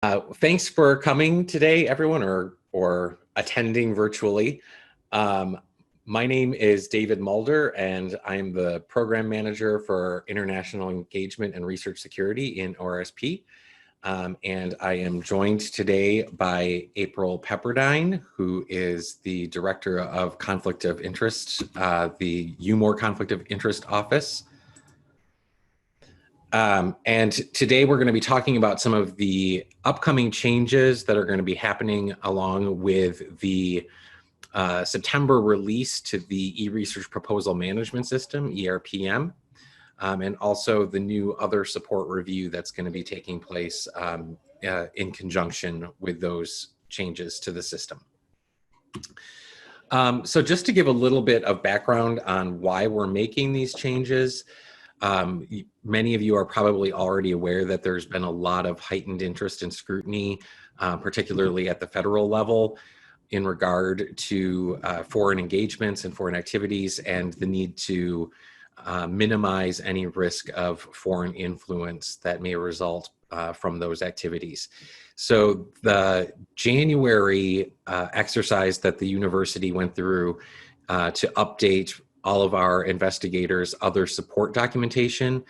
Thanks for coming today, everyone, or attending virtually. Um, my name is David Mulder, and I'm the Program Manager for International Engagement and Research Security in ORSP. And I am joined today by April Pepperdine, who is the Director of Conflict of Interest, the UMOR Conflict of Interest Office. And today we're going to be talking about some of the upcoming changes that are going to be happening along with the September release to the e-research proposal management system, ERPM, and also the new other support review that's going to be taking place in conjunction with those changes to the system. So just to give a little bit of background on why we're making these changes, many of you are probably already aware that there's been a lot of heightened interest and scrutiny, particularly at the federal level, in regard to foreign engagements and foreign activities and the need to minimize any risk of foreign influence that may result from those activities. So the January exercise that the university went through to update all of our investigators' other support documentation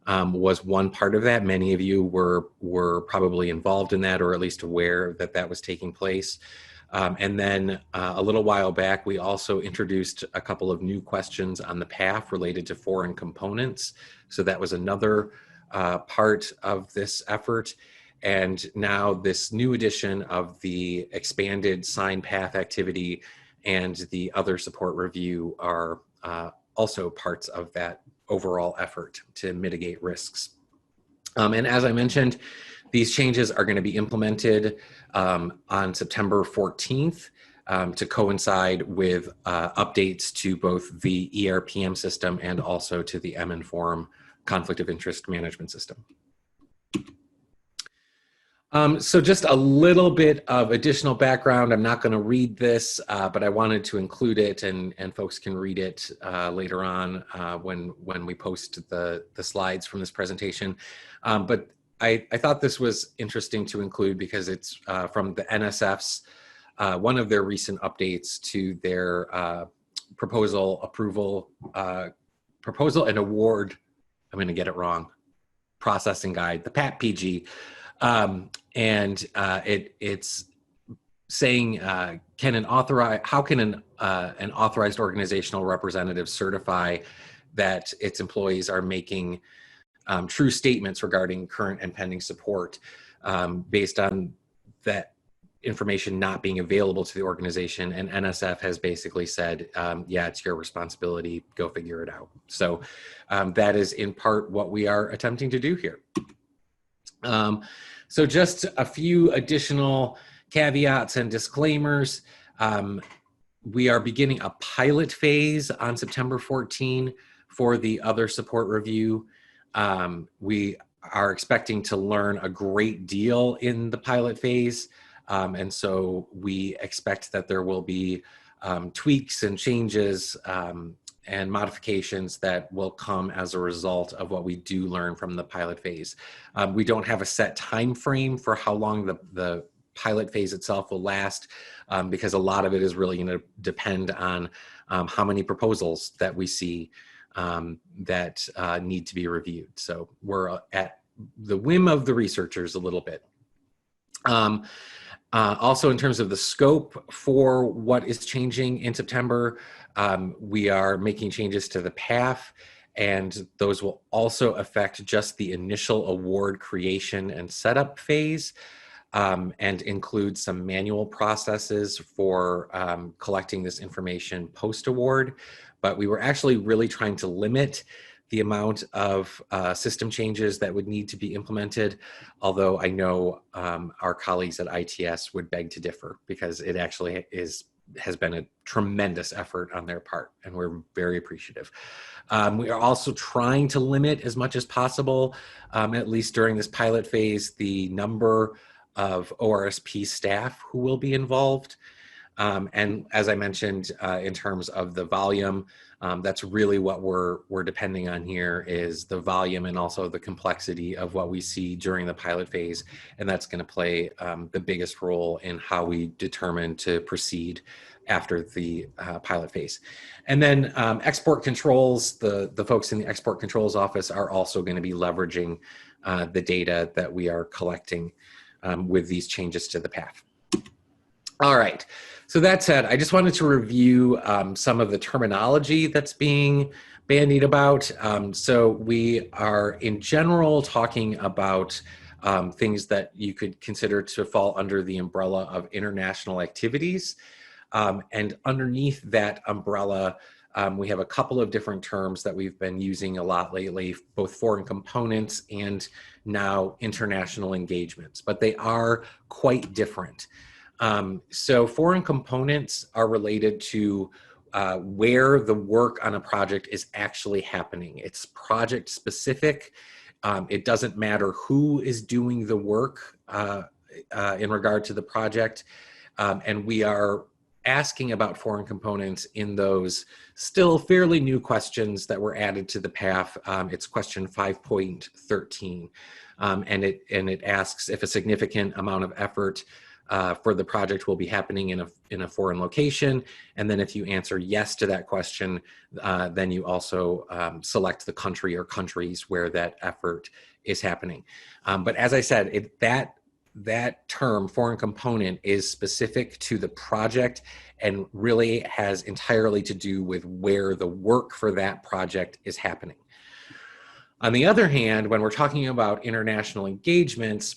was one part of that. Many of you were probably involved in that, or at least aware that that was taking place. And then a little while back, we also introduced a couple of new questions on the PAF related to foreign components. So that was another part of this effort. And now this new edition of the expanded sign path activity and the other support review are also parts of that overall effort to mitigate risks. And as I mentioned, these changes are going to be implemented on September 14th to coincide with updates to both the ERPM system and also to the M-Inform Conflict of Interest Management System. So just a little bit of additional background. I'm not going to read this, but I wanted to include it, and folks can read it later on when we post the slides from this presentation. But I thought this was interesting to include because it's from the NSF's, one of their recent updates to their proposal and award, I'm going to get it wrong, processing guide, the PAT-PG. It's saying, how can an authorized organizational representative certify that its employees are making true statements regarding current and pending support based on that information not being available to the organization? And NSF has basically said, yeah, it's your responsibility, go figure it out. So that is in part what we are attempting to do here. So just a few additional caveats and disclaimers. We are beginning a pilot phase on September 14 for the other support review. We are expecting to learn a great deal in the pilot phase. And so we expect that there will be tweaks and changes and modifications that will come as a result of what we do learn from the pilot phase. We don't have a set time frame for how long the pilot phase itself will last, because a lot of it is really going to depend on how many proposals that we see that need to be reviewed. So we're at the whim of the researchers a little bit. Also, in terms of the scope for what is changing in September, we are making changes to the PAF, and those will also affect just the initial award creation and setup phase, and include some manual processes for collecting this information post-award. But we were actually really trying to limit the amount of system changes that would need to be implemented, although I know our colleagues at ITS would beg to differ, because it actually has been a tremendous effort on their part, and we're very appreciative. We are also trying to limit as much as possible, at least during this pilot phase, the number of ORSP staff who will be involved. And as I mentioned, in terms of the volume, that's really what we're depending on here is the volume and also the complexity of what we see during the pilot phase. And that's going to play the biggest role in how we determine to proceed after the pilot phase. And then export controls, the folks in the export controls office are also going to be leveraging the data that we are collecting with these changes to the path. All right, so that said, I just wanted to review some of the terminology that's being bandied about. So we are in general talking about things that you could consider to fall under the umbrella of international activities. And underneath that umbrella, we have a couple of different terms that we've been using a lot lately, both foreign components and now international engagements, but they are quite different. So foreign components are related to where the work on a project is actually happening. It's project specific. It doesn't matter who is doing the work in regard to the project. And we are asking about foreign components in those still fairly new questions that were added to the PAF. It's question 5.13. And it asks if a significant amount of effort for the project will be happening in a foreign location. And then if you answer yes to that question, then you also select the country or countries where that effort is happening. But as I said, that term, foreign component, is specific to the project and really has entirely to do with where the work for that project is happening. On the other hand, when we're talking about international engagements,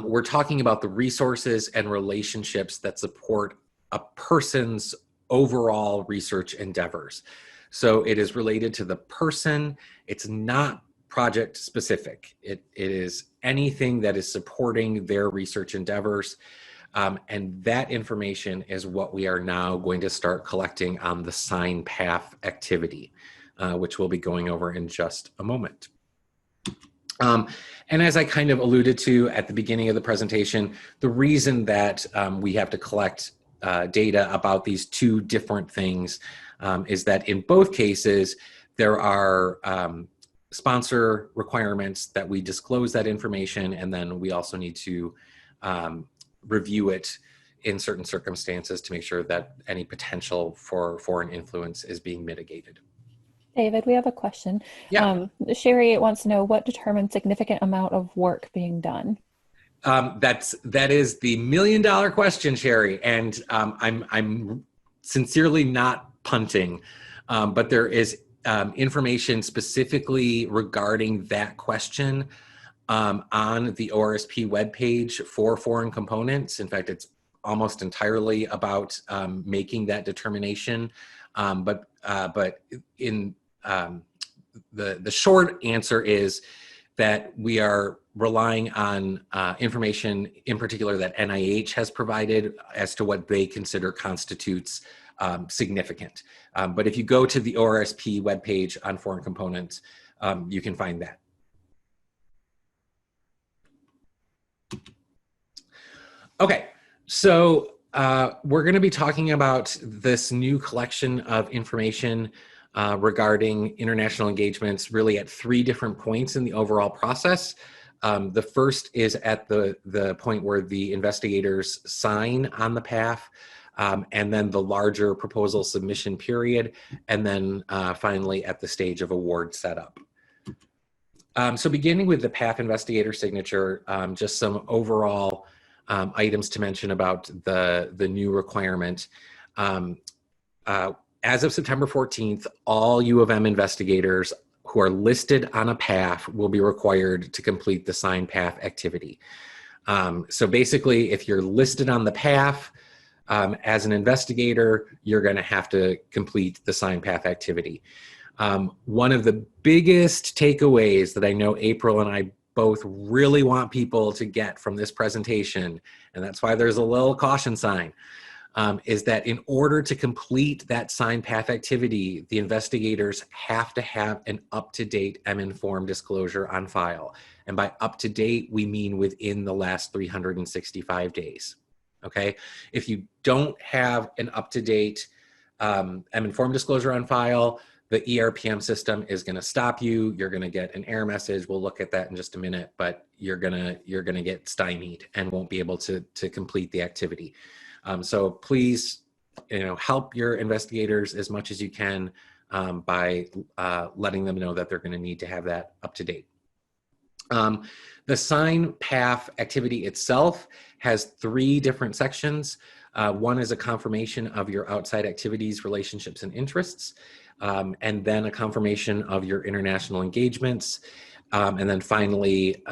we're talking about the resources and relationships that support a person's overall research endeavors. So it is related to the person. It's not project specific. It is anything that is supporting their research endeavors. And that information is what we are now going to start collecting on the sign path activity, which we'll be going over in just a moment. And as I kind of alluded to at the beginning of the presentation, the reason that we have to collect data about these two different things is that in both cases, there are sponsor requirements that we disclose that information, and then we also need to review it in certain circumstances to make sure that any potential for foreign influence is being mitigated. David, we have a question. Yeah. Sherry wants to know what determines significant amount of work being done. That is the $1 million question, Sherry, and I'm sincerely not punting, but there is information specifically regarding that question on the ORSP webpage for foreign components. In fact, it's almost entirely about making that determination. But in the short answer is that we are relying on information in particular that NIH has provided as to what they consider constitutes significant. But if you go to the ORSP webpage on foreign components, you can find that. Okay, so we're going to be talking about this new collection of information regarding international engagements really at 3 different points in the overall process. The first is at the point where the investigators sign on the PAF, and then the larger proposal submission period, and then finally at the stage of award setup. So beginning with the PAF investigator signature, just some overall items to mention about the new requirement. As of September 14th, all U of M investigators who are listed on a PAF will be required to complete the sign PAF activity. So basically, if you're listed on the PAF as an investigator, you're going to have to complete the sign PAF activity. One of the biggest takeaways that I know April and I both really want people to get from this presentation, and that's why there's a little caution sign, is that in order to complete that sign path activity, the investigators have to have an up-to-date M-Inform disclosure on file. And by up-to-date, we mean within the last 365 days. okay? If you don't have an up-to-date M-Inform disclosure on file, the ERPM system is going to stop you. You're going to get an error message. We'll look at that in just a minute, but you're gonna get stymied and won't be able to complete the activity. So please, help your investigators as much as you can by letting them know that they're going to need to have that up to date. The sign path activity itself has 3 different sections. One is a confirmation of your outside activities, relationships, and interests, and then a confirmation of your international engagements, and then finally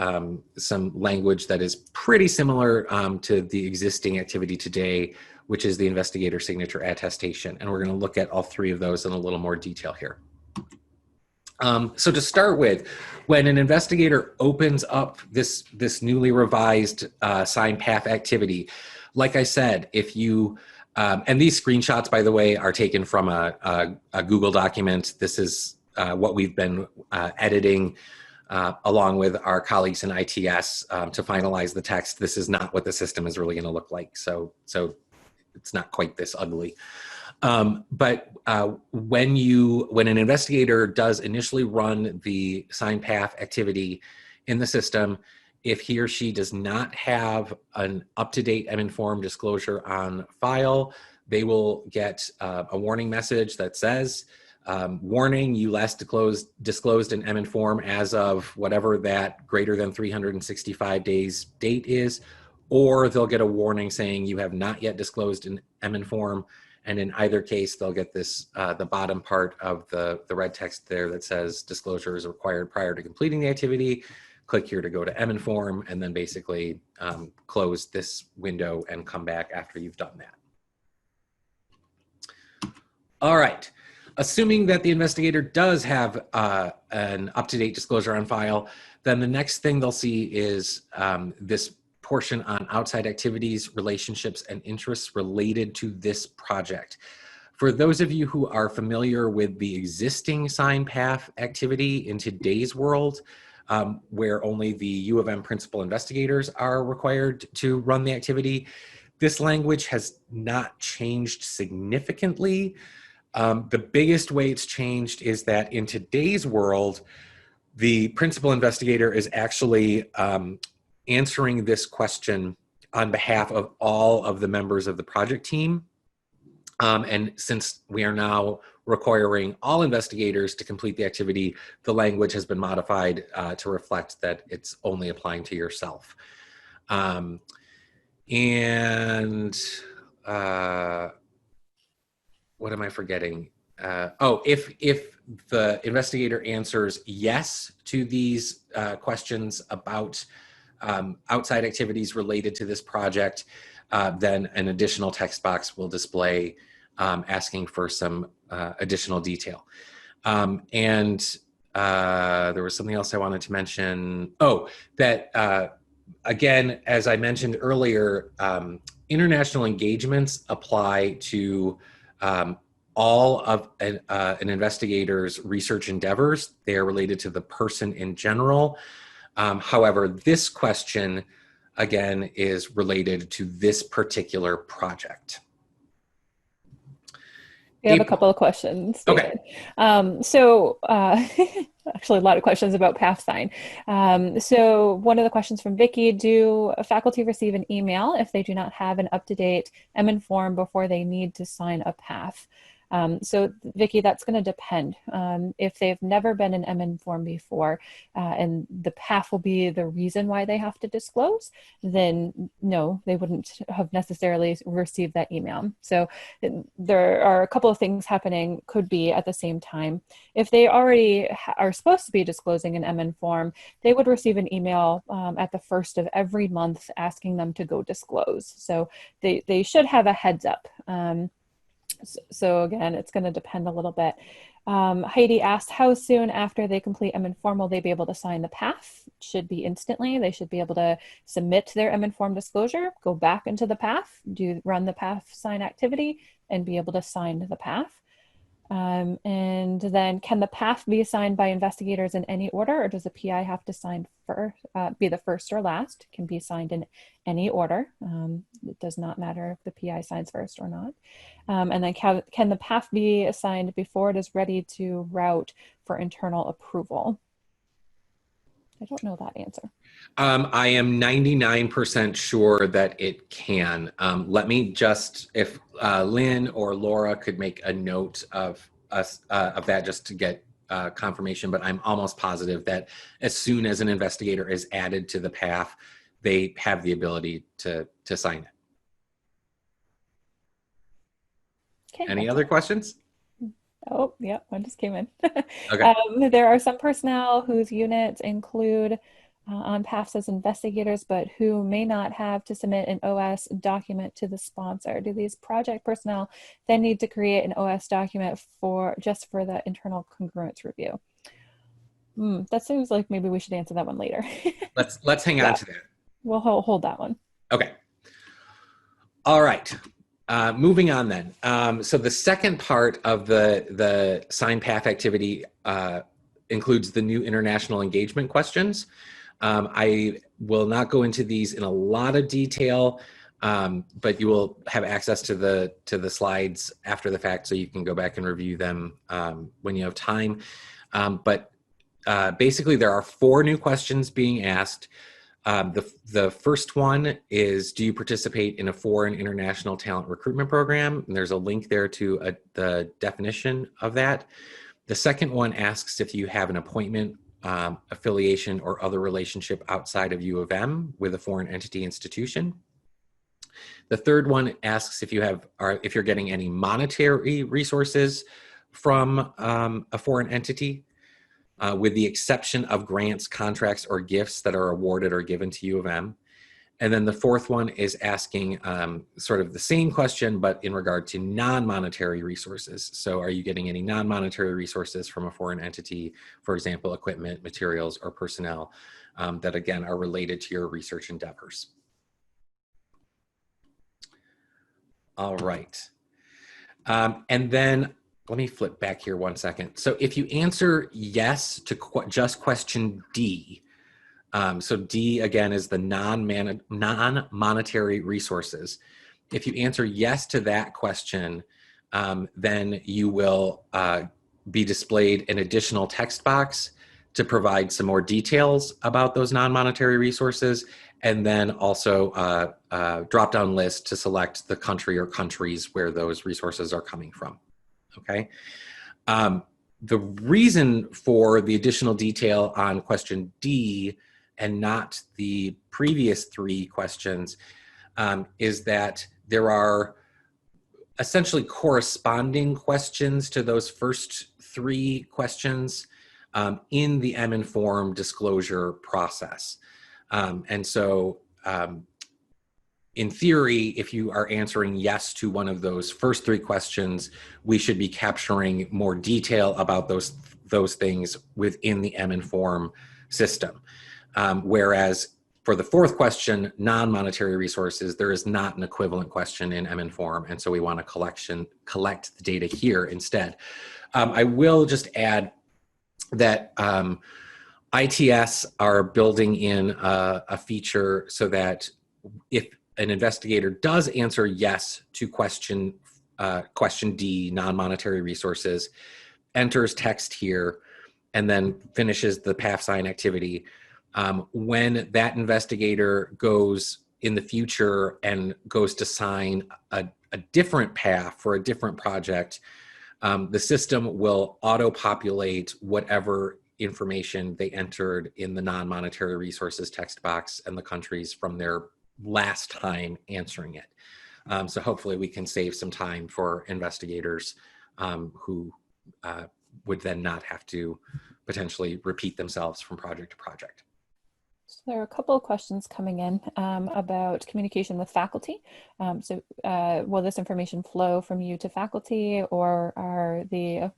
some language that is pretty similar to the existing activity today, which is the investigator signature attestation. And we're going to look at all 3 of those in a little more detail here. So to start with, when an investigator opens up this newly revised sign path activity, like I said, if you, and these screenshots, by the way, are taken from a Google document. This is what we've been editing along with our colleagues in ITS to finalize the text. This is not what the system is really going to look like. So it's not quite this ugly. But when an investigator does initially run the sign path activity in the system, if he or she does not have an up-to-date M-Inform disclosure on file, they will get a warning message that says, warning, you last disclosed an M-Inform as of whatever that greater than 365 days date is, or they'll get a warning saying you have not yet disclosed an M-Inform. And in either case, they'll get this, the bottom part of the red text there that says disclosure is required prior to completing the activity. Click here to go to M-Inform, and then basically close this window and come back after you've done that. All right. Assuming that the investigator does have an up-to-date disclosure on file, then the next thing they'll see is this portion on outside activities, relationships, and interests related to this project. For those of you who are familiar with the existing sign path activity in today's world, where only the U of M principal investigators are required to run the activity, this language has not changed significantly. The biggest way it's changed is that in today's world, the principal investigator is actually answering this question on behalf of all of the members of the project team. And since we are now requiring all investigators to complete the activity, the language has been modified to reflect that it's only applying to yourself. What am I forgetting? If the investigator answers yes to these questions about outside activities related to this project, then an additional text box will display asking for some additional detail. There was something else I wanted to mention. Again, as I mentioned earlier, international engagements apply to all of an investigator's research endeavors. They are related to the person in general. However, this question, again, is related to this particular project. We have a couple of questions, David. Okay. Actually a lot of questions about path sign. So one of the questions from Vicky, do faculty receive an email if they do not have an up-to-date M-Inform before they need to sign a path? So Vicky, that's going to depend. If they've never been an M-Inform before and the path will be the reason why they have to disclose, then no, they wouldn't have necessarily received that email. So there are a couple of things happening, could be at the same time. If they already are supposed to be disclosing an M-Inform, they would receive an email at the first of every month asking them to go disclose. So they should have a heads up. So again, it's going to depend a little bit. Heidi asked, how soon after they complete M-Inform will they be able to sign the path? Should be instantly. They should be able to submit their M-Inform disclosure, go back into the path, run the path sign activity, and be able to sign the path. And then can the path be assigned by investigators in any order, or does the PI have to sign first, be the first or last? It can be signed in any order. It does not matter if the PI signs first or not. And then can the path be assigned before it is ready to route for internal approval? I don't know that answer. I am 99% sure that it can. Let me just, if Lynn or Laura could make a note of us of that just to get confirmation, but I'm almost positive that as soon as an investigator is added to the path, they have the ability to sign it. Okay, Any other questions? Oh, yeah, one just came in. Okay. There are some personnel whose units include on PAFs as investigators, but who may not have to submit an OS document to the sponsor. Do these project personnel then need to create an OS document just for the internal congruence review? That seems like maybe we should answer that one later. Let's hang on to that. We'll hold that one. Okay. All right. Moving on then. So the second part of the sign path activity includes the new international engagement questions. I will not go into these in a lot of detail, but you will have access to the slides after the fact, so you can go back and review them when you have time. But basically, there are 4 new questions being asked. The first one is, do you participate in a foreign international talent recruitment program? And there's a link there to the definition of that. The second one asks if you have an appointment, affiliation, or other relationship outside of U of M with a foreign entity institution. The third one asks if you're getting any monetary resources from a foreign entity, with the exception of grants, contracts, or gifts that are awarded or given to U of M. And then the fourth one is asking sort of the same question, but in regard to non-monetary resources. So are you getting any non-monetary resources from a foreign entity, for example, equipment, materials, or personnel that, again, are related to your research endeavors? All right. And then let me flip back here one second. So if you answer yes to just question D, so D, again, is the non-monetary resources. If you answer yes to that question, then you will be displayed an additional text box to provide some more details about those non-monetary resources, and then also a drop-down list to select the country or countries where those resources are coming from. Okay. The reason for the additional detail on question D and not the previous 3 questions is that there are essentially corresponding questions to those first 3 questions in the M-Inform disclosure process. And so in theory, if you are answering yes to one of those first 3 questions, we should be capturing more detail about those things within the M-Inform system. Whereas for the 4th question, non-monetary resources, there is not an equivalent question in M-Inform, and so we want to collect the data here instead. I will just add that ITS are building in a feature so that if an investigator does answer yes to question D, non-monetary resources, enters text here, and then finishes the path sign activity, when that investigator goes in the future and goes to sign a different path for a different project, the system will auto-populate whatever information they entered in the non-monetary resources text box and the countries from their last time answering it. So hopefully we can save some time for investigators who would then not have to potentially repeat themselves from project to project. So there are a couple of questions coming in about communication with faculty. Will this information flow from you to faculty, or are the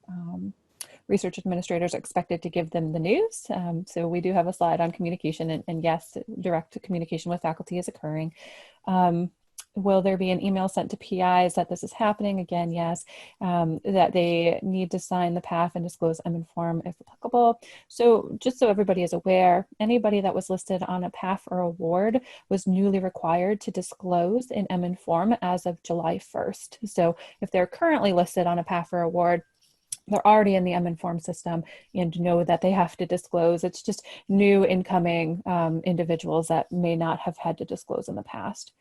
research administrators expected to give them the news? So we do have a slide on communication, and yes, direct communication with faculty is occurring. Will there be an email sent to PIs that this is happening? Again, yes. That they need to sign the PAF and disclose M-Inform if applicable. So just so everybody is aware, anybody that was listed on a PAF or award was newly required to disclose in M-Inform as of July 1st. So if they're currently listed on a PAF or award, they're already in the M-Inform system and know that they have to disclose. It's just new incoming individuals that may not have had to disclose in the past.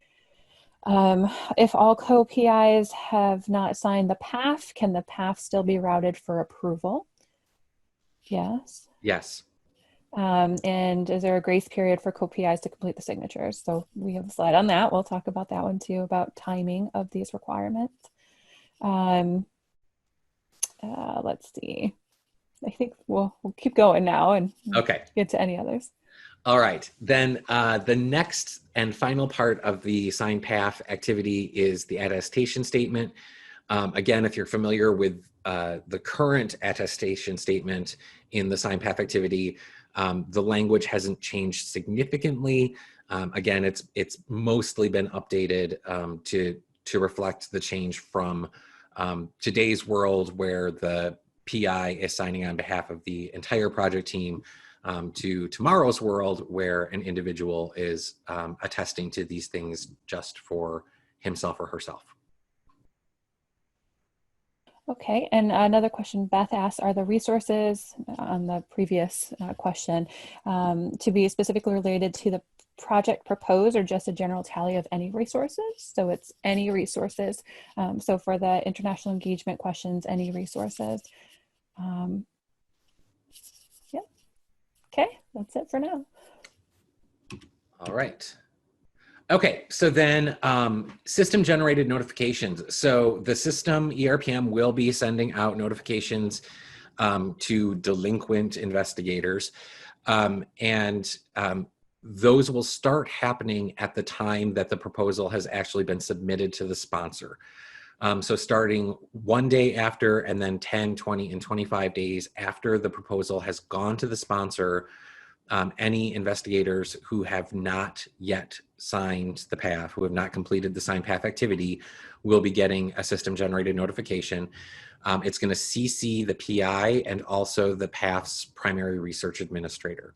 If all co-PIs have not signed the PAF, can the PAF still be routed for approval? Yes. Yes. And is there a grace period for co-PIs to complete the signatures? So we have a slide on that. We'll talk about that one too, about timing of these requirements. Let's see. I think we'll keep going now and get to any others. All right, then the next and final part of the signed PAF activity is the attestation statement. Again, if you're familiar with the current attestation statement in the signed PAF activity, the language hasn't changed significantly. Again, it's mostly been updated to reflect the change from today's world where the PI is signing on behalf of the entire project team to tomorrow's world where an individual is attesting to these things just for himself or herself. Okay, and another question Beth asked, are the resources on the previous question to be specifically related to the project proposed or just a general tally of any resources? So it's any resources. So for the international engagement questions, any resources. Yeah. Okay, that's it for now. All right. Okay, so then system generated notifications. So the system ERPM will be sending out notifications to delinquent investigators. Those will start happening at the time that the proposal has actually been submitted to the sponsor. So starting one day after, and then 10, 20, and 25 days after the proposal has gone to the sponsor, any investigators who have not yet signed the PAF, who have not completed the signed PAF activity, will be getting a system-generated notification. It's going to CC the PI and also the PAF's primary research administrator.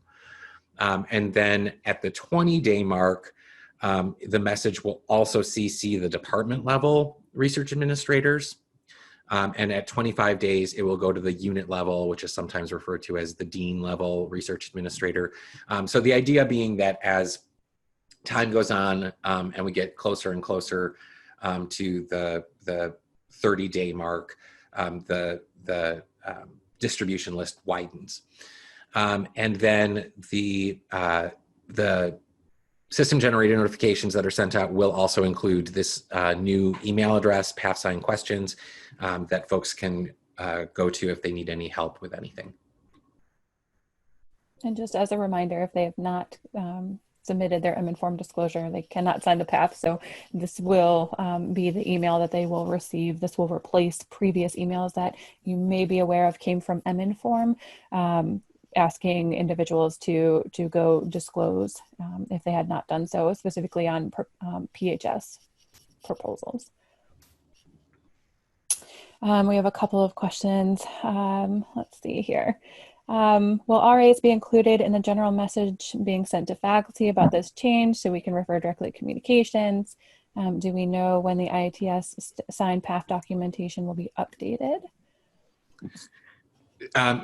And then at the 20-day mark, the message will also CC the department level research administrators. And at 25 days, it will go to the unit level, which is sometimes referred to as the dean level research administrator. So the idea being that as time goes on and we get closer and closer to the 30-day mark, the distribution list widens. And then the system-generated notifications that are sent out will also include this new email address, PAF sign questions, that folks can go to if they need any help with anything. And just as a reminder, if they have not submitted their M-Inform disclosure, they cannot sign the PAF. So this will be the email that they will receive. This will replace previous emails that you may be aware of came from M-Inform, asking individuals to go disclose if they had not done so, specifically on PHS proposals. We have a couple of questions. Let's see here. Will RAs be included in the general message being sent to faculty about this change so we can refer directly to communications? Do we know when the IATS signed PAF documentation will be updated?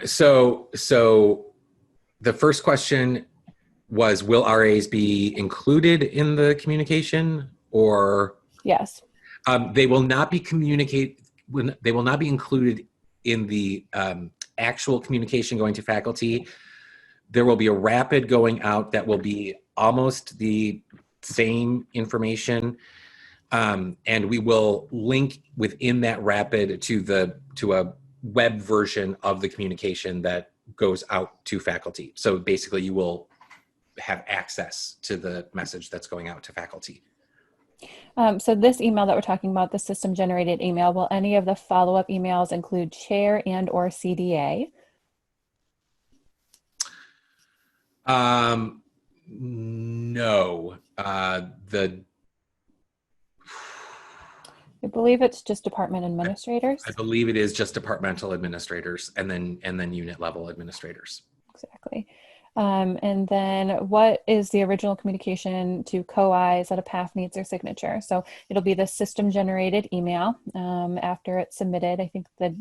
So the first question was, will RAs be included in the communication, or? Yes. They will not be they will not be included in the actual communication going to faculty. There will be a rapid going out that will be almost the same information, and we will link within that rapid to a web version of the communication that goes out to faculty. So basically you will have access to the message that's going out to faculty. So this email that we're talking about, the system generated email, will any of the follow-up emails include chair and or CDA? No. The I believe it's just department I administrators. believe it is just departmental administrators and then unit level administrators. Exactly. And then what is the original communication to COIs that a PAF needs their signature? So it'll be the system generated email after it's submitted. I think the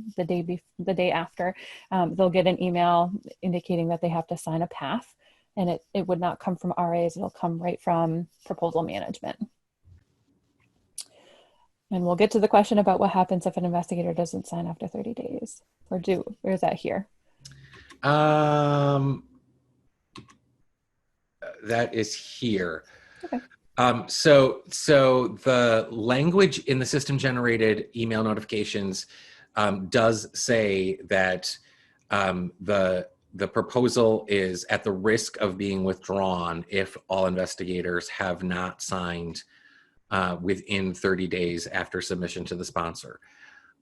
day after, they'll get an email indicating that they have to sign a PAF, and it would not come from RAs. It'll come right from proposal management. And we'll get to the question about what happens if an investigator doesn't sign after 30 days, or is that here? That is here. Okay. So the language in the system generated email notifications does say that the proposal is at the risk of being withdrawn if all investigators have not signed within 30 days after submission to the sponsor.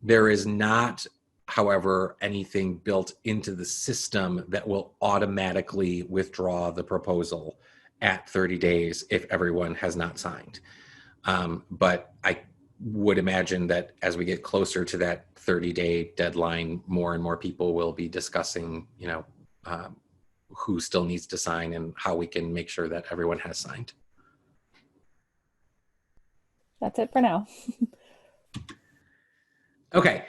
There is not, however, anything built into the system that will automatically withdraw the proposal at 30 days if everyone has not signed. But I would imagine that as we get closer to that 30-day deadline, more and more people will be discussing, who still needs to sign and how we can make sure that everyone has signed. That's it for now. Okay.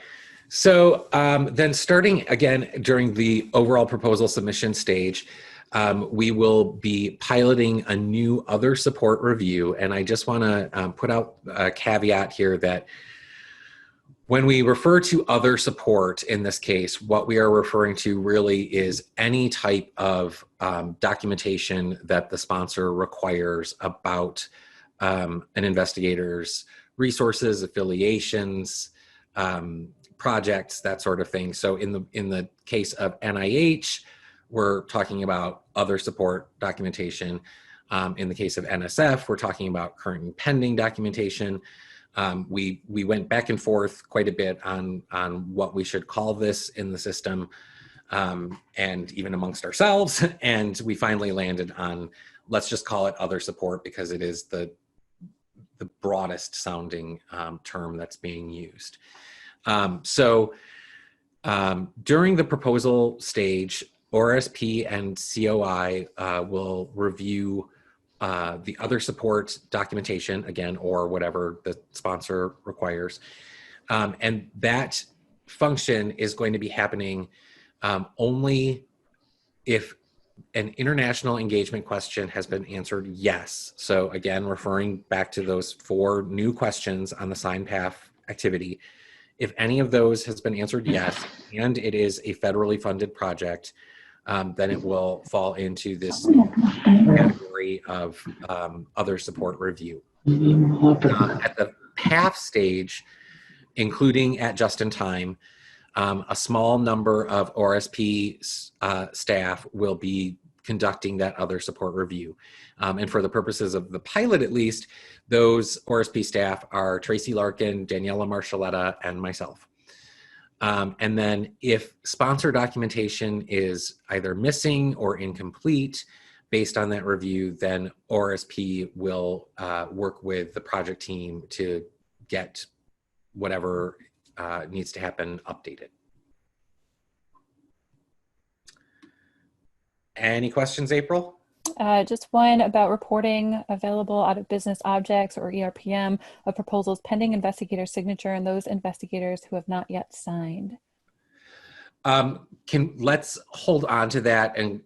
So then starting again during the overall proposal submission stage, we will be piloting a new other support review. And I just want to put out a caveat here that when we refer to other support in this case, what we are referring to really is any type of documentation that the sponsor requires about an investigator's resources, affiliations, projects, that sort of thing. So in the case of NIH, we're talking about other support documentation. In the case of NSF, we're talking about current and pending documentation. We went back and forth quite a bit on what we should call this in the system, and even amongst ourselves. And we finally landed on, let's just call it other support because it is the broadest sounding term that's being used. During the proposal stage, ORSP and COI will review the other support documentation, again, or whatever the sponsor requires. And that function is going to be happening only if an international engagement question has been answered yes. So again, referring back to those 4 new questions on the sign path activity, if any of those has been answered yes, and it is a federally funded project, then it will fall into this category of other support review. At the PAF stage, including at just in time, a small number of ORSP staff will be conducting that other support review. And for the purposes of the pilot, at least, those ORSP staff are Tracy Larkin, Daniela Marchaletta, and myself. And then if sponsor documentation is either missing or incomplete based on that review, then ORSP will work with the project team to get whatever needs to happen updated. Any questions, April? Just one about reporting available out of business objects or ERPM of proposals pending investigator signature and those investigators who have not yet signed. Let's hold on to that and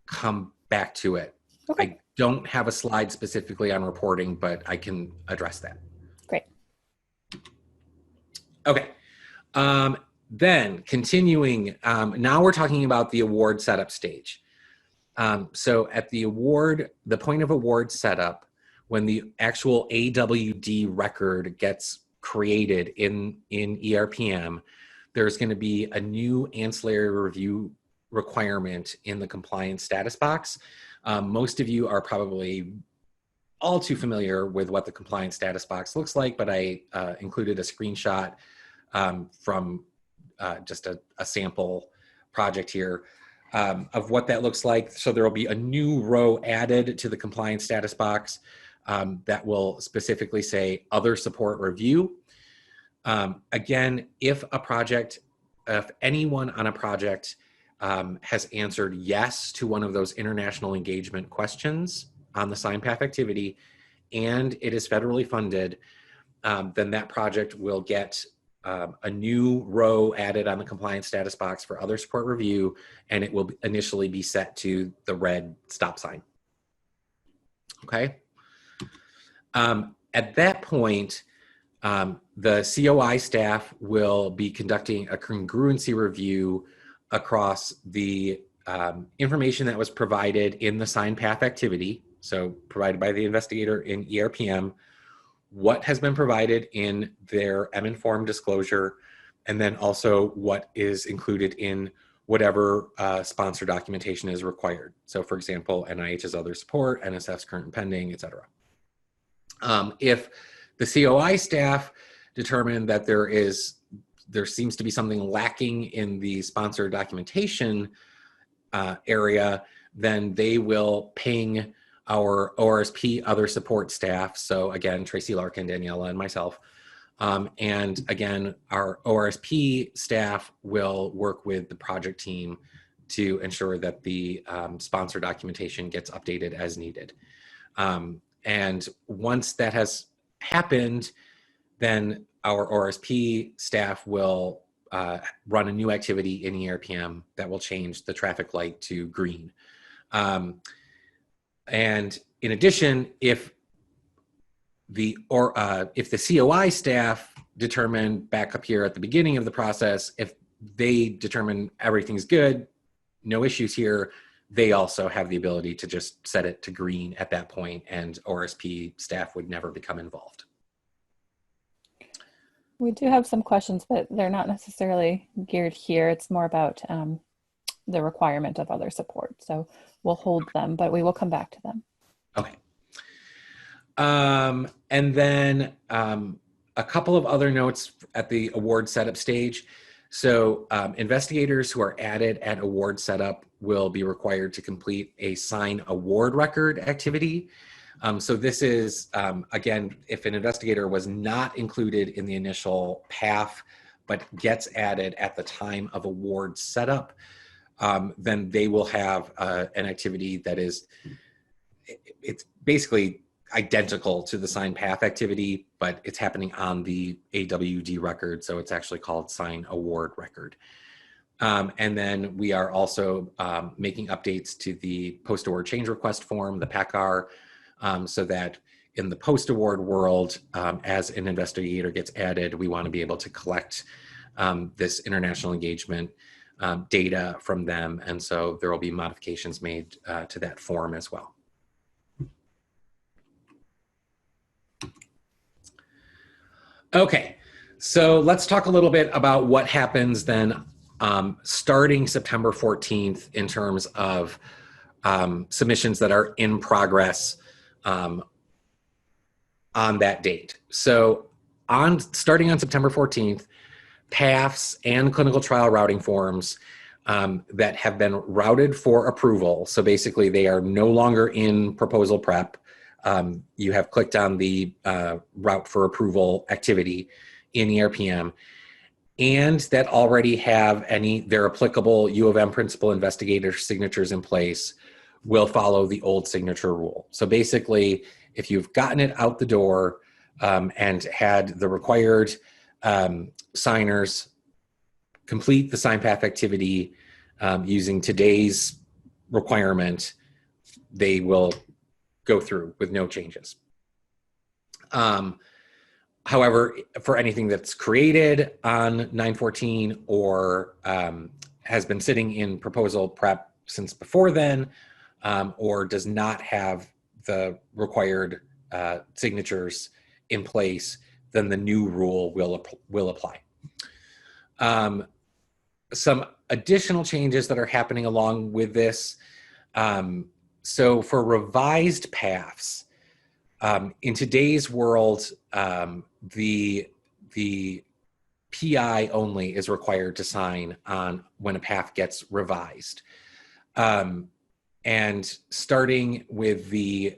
come back to it. Okay. I don't have a slide specifically on reporting, but I can address that. Great. Okay. Then continuing, now we're talking about the award setup stage. So at the point of award setup, when the actual AWD record gets created in ERPM, there's going to be a new ancillary review requirement in the compliance status box. Most of you are probably all too familiar with what the compliance status box looks like, but I included a screenshot from just a sample project here of what that looks like. So there will be a new row added to the compliance status box that will specifically say other support review. Again, if anyone on a project has answered yes to one of those international engagement questions on the sign path activity, and it is federally funded, then that project will get a new row added on the compliance status box for other support review, and it will initially be set to the red stop sign. Okay. At that point, the COI staff will be conducting a congruency review across the information that was provided in the sign path activity, so provided by the investigator in ERPM, what has been provided in their M-Inform disclosure, and then also what is included in whatever sponsor documentation is required. So for example, NIH's other support, NSF's current and pending, et cetera. If the COI staff determine that there seems to be something lacking in the sponsor documentation area, then they will ping our ORSP other support staff. So again, Tracy Larkin, Daniela, and myself. And again, our ORSP staff will work with the project team to ensure that the sponsor documentation gets updated as needed. And once that has happened, then our ORSP staff will run a new activity in ERPM that will change the traffic light to green. And in addition, if the COI staff determine back up here at the beginning of the process, if they determine everything's good, no issues here, they also have the ability to just set it to green at that point, and ORSP staff would never become involved. We do have some questions, but they're not necessarily geared here. It's more about the requirement of other support. So we'll hold them, but we will come back to them. Okay. And then a couple of other notes at the award setup stage. So investigators who are added at award setup will be required to complete a sign award record activity. So this is, again, if an investigator was not included in the initial PAF, but gets added at the time of award setup, then they will have an activity that is, it's basically identical to the sign path activity, but it's happening on the AWD record. So it's actually called sign award record. And then we are also making updates to the post-award change request form, the PACR, so that in the post-award world, as an investigator gets added, we want to be able to collect this international engagement data from them. And so there will be modifications made to that form as well. Okay, so let's talk a little bit about what happens then starting September 14th in terms of submissions that are in progress on that date. So starting on September 14th, PAFs and clinical trial routing forms that have been routed for approval, so basically they are no longer in proposal prep, you have clicked on the route for approval activity in ERPM, and that already have their applicable U of M principal investigator signatures in place, will follow the old signature rule. So basically, if you've gotten it out the door and had the required signers complete the sign path activity using today's requirement, they will go through with no changes. However, for anything that's created on 9/14 or has been sitting in proposal prep since before then, or does not have the required signatures in place, then the new rule will apply. Some additional changes that are happening along with this. So for revised PAFs, in today's world, the PI only is required to sign on when a PAF gets revised. And starting with the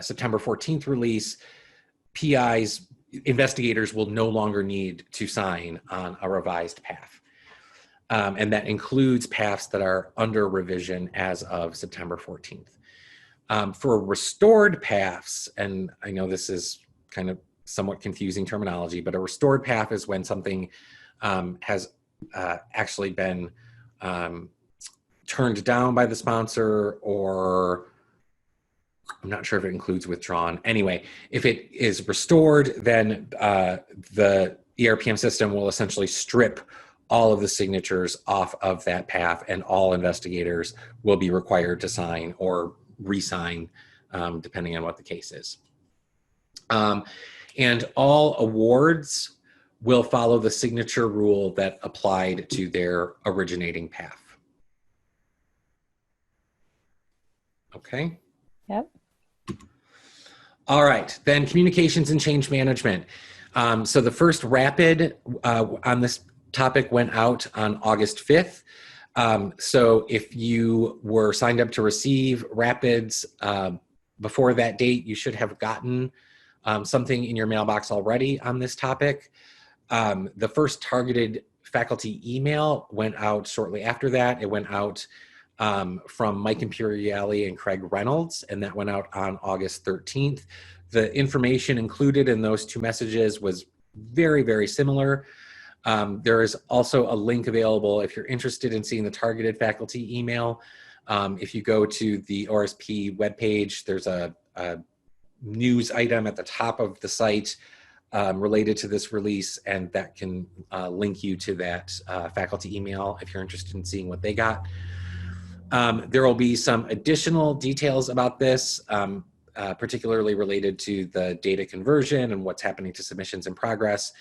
September 14th release, PIs investigators will no longer need to sign on a revised PAF. And that includes PAFs that are under revision as of September 14th. For restored PAFs, and I know this is kind of somewhat confusing terminology, but a restored PAF is when something has actually been turned down by the sponsor, or I'm not sure if it includes withdrawn. Anyway, if it is restored, then the ERPM system will essentially strip all of the signatures off of that PAF, and all investigators will be required to sign or re-sign, depending on what the case is. And all awards will follow the signature rule that applied to their originating PAF. Okay? Yep. All right, then communications and change management. So the first rapid on this topic went out on August 5th. So if you were signed up to receive rapids before that date, you should have gotten something in your mailbox already on this topic. The first targeted faculty email went out shortly after that. It went out from Mike Imperiali and Craig Reynolds, and that went out on August 13th. The information included in those two messages was very, very similar. There is also a link available if you're interested in seeing the targeted faculty email. If you go to the ORSP webpage, there's a news item at the top of the site related to this release, and that can link you to that faculty email if you're interested in seeing what they got. There will be some additional details about this, particularly related to the data conversion and what's happening to submissions in progress,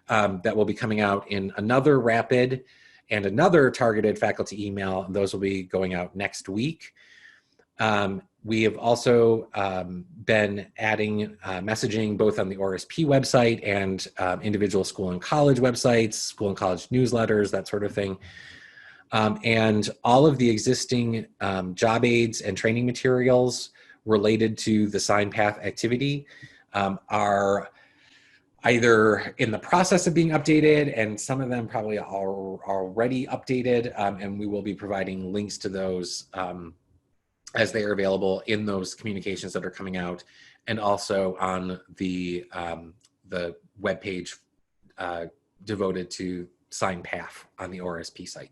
that will be coming out in another rapid and another targeted faculty email. Those will be going out next week. We have also been adding messaging both on the ORSP website and individual school and college websites, school and college newsletters, that sort of thing. And all of the existing job aids and training materials related to the sign path activity are either in the process of being updated, and some of them probably are already updated, and we will be providing links to those as they are available in those communications that are coming out, and also on the webpage devoted to sign path on the ORSP site.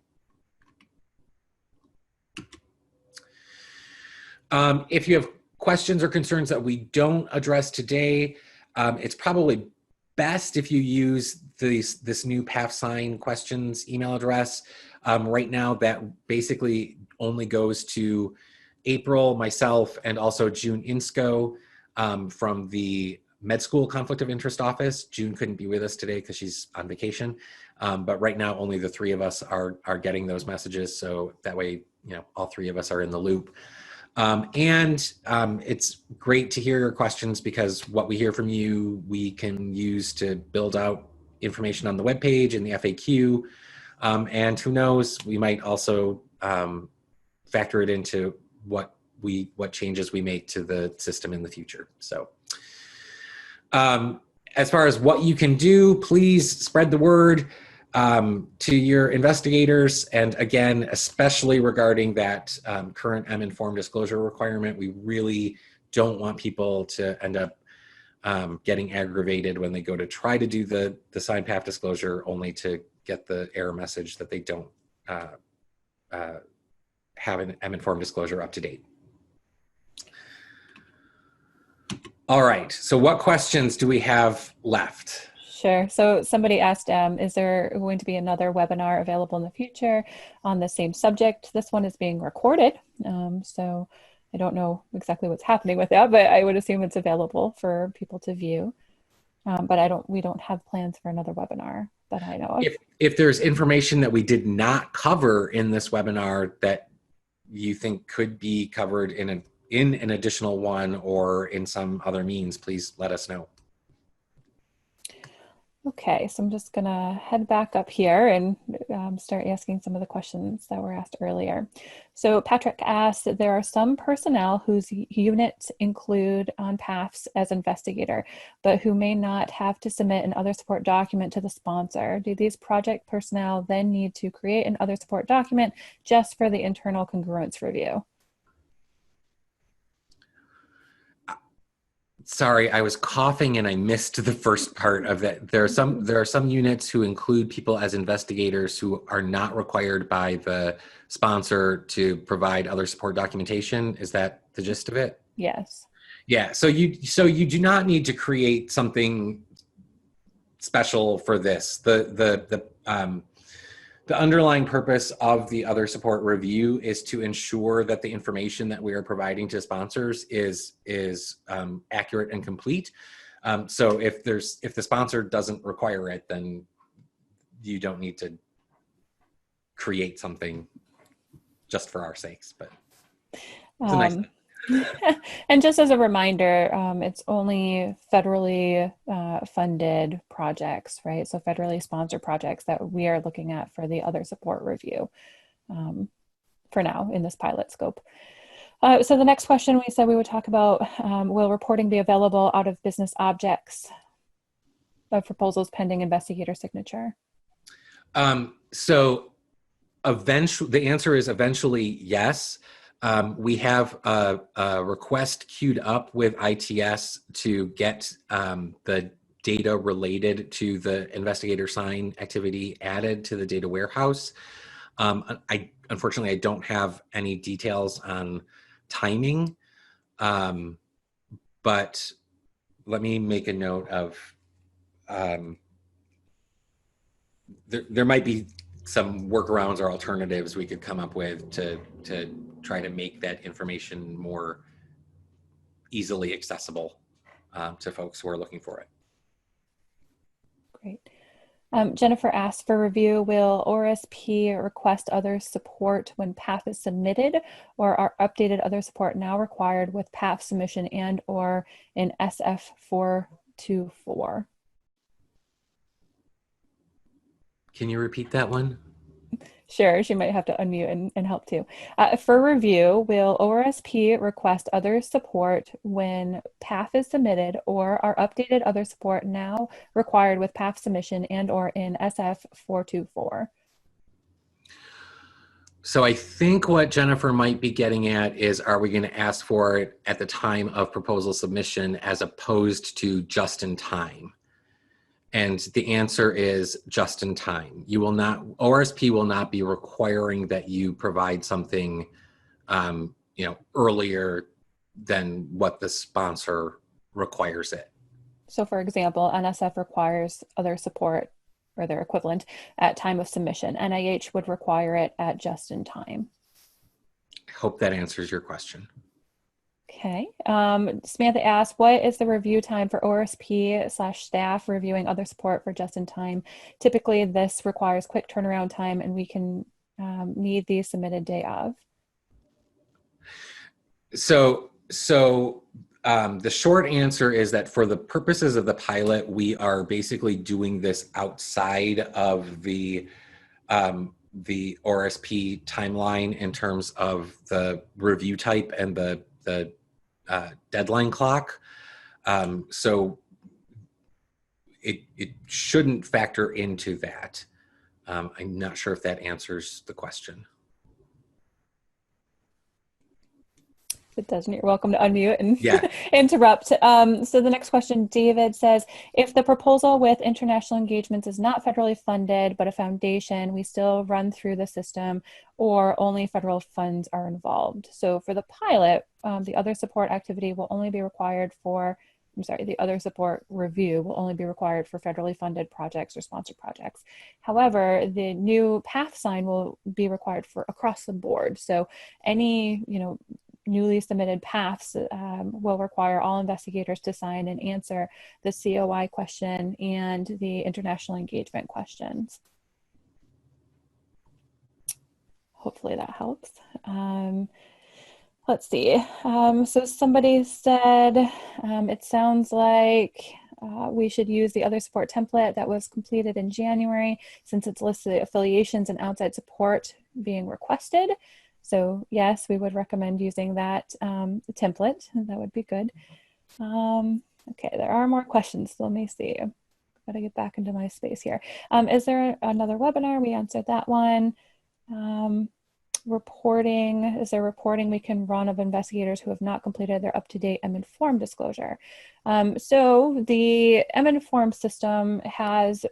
If you have questions or concerns that we don't address today, it's probably best if you use this new PAF sign questions email address. Right now, that basically only goes to April, myself, and also June Insco from the med school conflict of interest office. June couldn't be with us today because she's on vacation, but right now only the three of us are getting those messages, so that way, you know, all three of us are in the loop. It's great to hear your questions, because what we hear from you, we can use to build out information on the webpage and the FAQ. And who knows, we might also factor it into what changes we make to the system in the future. So as far as what you can do, please spread the word to your investigators. And again, especially regarding that current M-Informed disclosure requirement, we really don't want people to end up getting aggravated when they go to try to do the sign path disclosure, only to get the error message that they don't have an M-Informed disclosure up to date. All right, so what questions do we have left? Sure. So somebody asked, is there going to be another webinar available in the future on the same subject? This one is being recorded, so I don't know exactly what's happening with that, but I would assume it's available for people to view. But we don't have plans for another webinar that I know of. If there's information that we did not cover in this webinar that you think could be covered in an additional one or in some other means, please let us know. Okay, so I'm just gonna head back up here and start asking some of the questions that were asked earlier. So Patrick asked that there are some personnel whose units include on paths as investigator, but who may not have to submit an other support document to the sponsor. Do these project personnel then need to create an other support document just for the internal congruence review? Sorry, I was coughing and I missed the first part of that. There are some units who include people as investigators who are not required by the sponsor to provide other support documentation. Is that the gist of it? Yes. Yeah. So you do not need to create something special for this. The underlying purpose of the other support review is to ensure that the information that we are providing to sponsors is accurate and complete. So if the sponsor doesn't require it, then you don't need to create something just for our sakes. But it's a nice thing. And just as a reminder, it's only federally funded projects, right? So federally sponsored projects that we are looking at for the other support review for now in this pilot scope. So the next question we said we would talk about, will reporting be available out of business objects of proposals pending investigator signature? So eventually, the answer is eventually yes. We have a request queued up with ITS to get the data related to the investigator sign activity added to the data warehouse. Unfortunately, I don't have any details on timing, but let me make a note of, there might be some workarounds or alternatives we could come up with to try to make that information more easily accessible to folks who are looking for it. Great. Jennifer asked for review, will ORSP request other support when PAF is submitted, or are updated other support now required with PAF submission and or in SF 424? Can you repeat that one? Sure, she might have to unmute and help too. For review, will ORSP request other support when PAF is submitted, or are updated other support now required with PAF submission and or in SF 424? So I think what Jennifer might be getting at is, are we going to ask for it at the time of proposal submission as opposed to just in time? And the answer is just in time. You will not, ORSP will not be requiring that you provide something, earlier than what the sponsor requires it. So for example, NSF requires other support or their equivalent at time of submission. NIH would require it at just in time. I hope that answers your question. Okay. Samantha asked, what is the review time for ORSP/staff reviewing other support for just in time? Typically, this requires quick turnaround time, and we can need these submitted day of. So the short answer is that for the purposes of the pilot, we are basically doing this outside of the ORSP timeline in terms of the review type and the deadline clock. So it shouldn't factor into that. I'm not sure if that answers the question. If it doesn't, you're welcome to unmute and yeah. interrupt. So the next question, David says, if the proposal with international engagements is not federally funded, but a foundation, we still run through the system, or only federal funds are involved. So for the pilot, the other support activity will only be required for, the other support review will only be required for federally funded projects or sponsored projects. However, the new PAF sign will be required for across the board. So any, newly submitted PAFs will require all investigators to sign and answer the COI question and the international engagement questions. Hopefully that helps. Let's see. So somebody said, it sounds like we should use the other support template that was completed in January, since it's listed affiliations and outside support being requested. So yes, we would recommend using that template. That would be good. Okay, there are more questions. So let me see. Gotta get back into my space here. Is there another webinar? We answered that one. Reporting, is there reporting we can run of investigators who have not completed their up-to-date M-Inform disclosure? So the M-Inform system has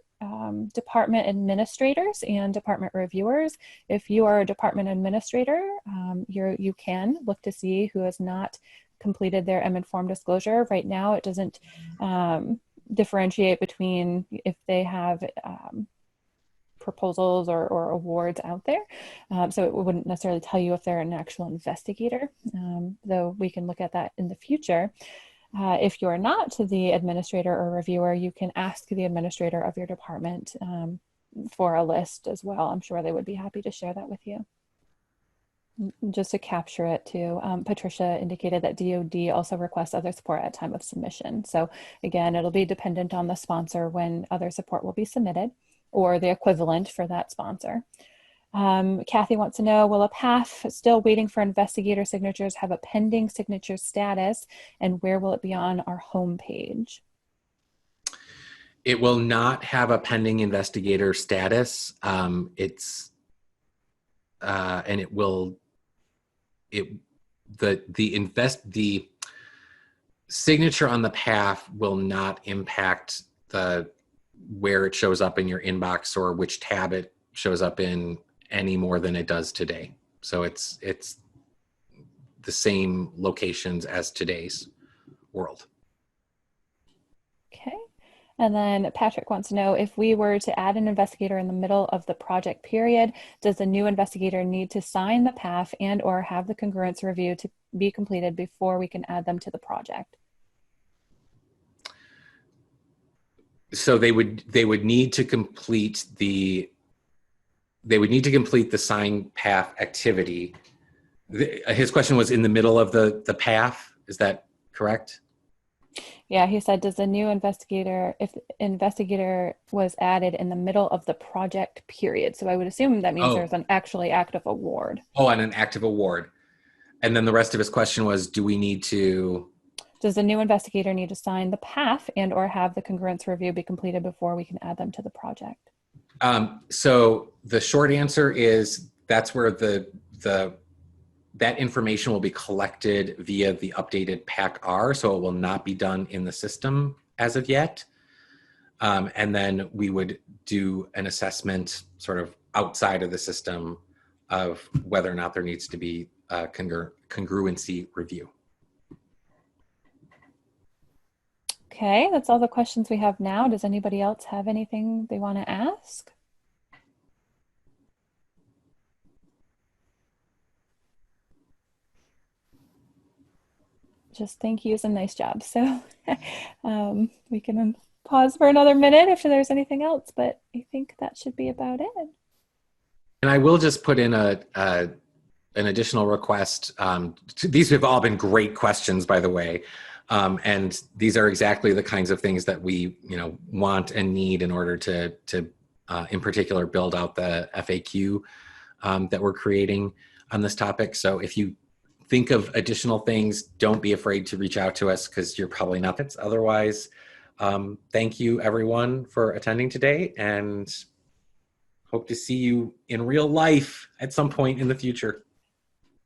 department administrators and department reviewers. If you are a department administrator, you can look to see who has not completed their M-Inform disclosure. Right now, it doesn't differentiate between if they have proposals or awards out there. So it wouldn't necessarily tell you if they're an actual investigator, though we can look at that in the future. If you're not the administrator or reviewer, you can ask the administrator of your department for a list as well. I'm sure they would be happy to share that with you. Just to capture it too, Patricia indicated that DoD also requests other support at time of submission. So again, it'll be dependent on the sponsor when other support will be submitted, or the equivalent for that sponsor. Kathy wants to know, will a PAF still waiting for investigator signatures have a pending signature status, and where will it be on our homepage? It will not have a pending investigator status. And it will, the signature on the PAF will not impact where it shows up in your inbox or which tab it shows up in any more than it does today. So it's the same locations as today's world. Okay. And then Patrick wants to know, if we were to add an investigator in the middle of the project period, does the new investigator need to sign the PAF and or have the congruence review to be completed before we can add them to the project? So they would need to complete the sign PAF activity. His question was in the middle of the PAF. Is that correct? Yeah, he said, does the new investigator, if investigator was added in the middle of the project period? So I would assume that means there's an actually active award. Oh, and an active award. And then the rest of his question was, do we need to... Does the new investigator need to sign the PAF and or have the congruence review be completed before we can add them to the project? So the short answer is that's where that information will be collected via the updated PAC-R, so it will not be done in the system as of yet. And then we would do an assessment sort of outside of the system of whether or not there needs to be a congruency review. Okay, that's all the questions we have now. Does anybody else have anything they want to ask? Just thank you and nice job. So we can pause for another minute if there's anything else, but I think that should be about it. And I will just put in an additional request. These have all been great questions, by the way. And these are exactly the kinds of things that we, want and need in order to in particular, build out the FAQ that we're creating on this topic. So if you think of additional things, don't be afraid to reach out to us, because you're probably not. Otherwise, thank you everyone for attending today, and hope to see you in real life at some point in the future.